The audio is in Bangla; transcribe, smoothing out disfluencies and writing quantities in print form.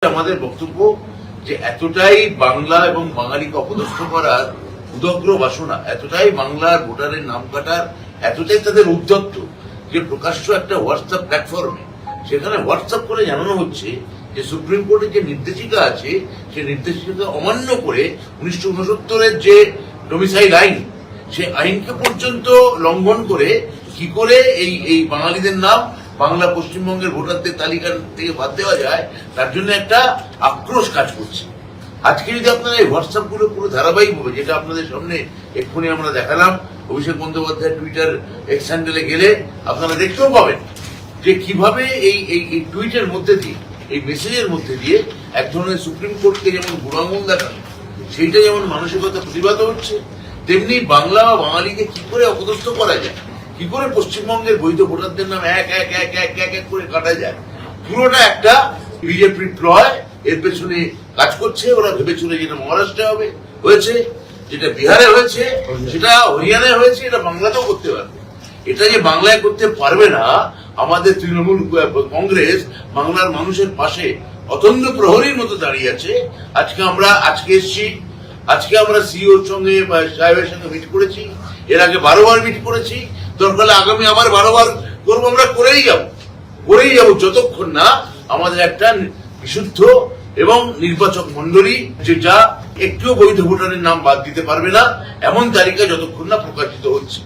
আমাদের বক্তব্য যে এতটাই বাংলা এবং বাঙালিকে অপদস্থ করার উদগ্র বাসনা, এতটাই বাংলার ভোটারের নাম কাটার এতটাই তাদের উদ্যত্ত যে প্রকাশ্য একটা হোয়াটসঅ্যাপ প্ল্যাটফর্মে সেখানে হোয়াটসঅ্যাপ করে জানানো হচ্ছে যে সুপ্রিম কোর্টের যে নির্দেশিকা আছে সেই নির্দেশিকা অমান্য করে 1969-এর যে ডোমিসাইল আইন সে আইনকে পর্যন্ত লঙ্ঘন করে কি করে এই বাঙালিদের নাম বাংলা পশ্চিমবঙ্গের ভোটারদের তালিকা থেকে বাদ দেওয়া যায় তার জন্য একটা আক্রোশ কাজ করছে। আজকে যদি আপনারা এই হোয়াটসঅ্যাপ গুলো পুরো ধারাবাহিক হবে, যেটা আপনাদের সামনে এক্ষুনি আমরা দেখালাম, অভিষেক বন্দ্যোপাধ্যায় টুইটার এক্স হ্যান্ডেলে গেলে আপনারা দেখতেও পাবেন যে কিভাবে এই টুইটের মধ্যে দিয়ে, এই মেসেজের মধ্যে দিয়ে এক ধরনের সুপ্রিম কোর্টকে যেমন বুড়াঙ্গল দেখানো, সেইটা যেমন মানসিকতা প্রতিবাদ হচ্ছে, তেমনি বাংলা বা বাঙালিকে কি করে অপদস্থ করা যায়, কি করে পশ্চিমবঙ্গের বৈধ ভোটারদের নাম এক এক এক এক এক এক করে কাটা যায়, পুরোটা একটা বিজেপির প্লয় এর পেছনে কাজ করছে। ওরা ভেবেছিল যেটা মহারাষ্ট্রে হবে, হয়েছে, যেটা বিহারে হয়েছে, সেটা হরিয়ানায় হয়েছে, এটা বাংলাতেও করতে পারবে। এটা যে বাংলায় করতে পারবে না, আমাদের তৃণমূল কংগ্রেস বাংলার মানুষের পাশে অতন্দ্র প্রহরীর মতো দাঁড়িয়ে আছে। আজকে এসছি, আজকে আমরা সিইওর সঙ্গে সাহেবের সঙ্গে মিট করেছি, এর আগে 12 বার মিট করেছি, দরকার আগামী আবার 12 বার করবো, আমরা করেই যাব যতক্ষণ না আমাদের একটা বিশুদ্ধ এবং নির্বাচক মন্ডলী যা একটিও বৈধ ভোটারের নাম বাদ দিতে পারবে না এমন তালিকা যতক্ষণ না প্রকাশিত হচ্ছে।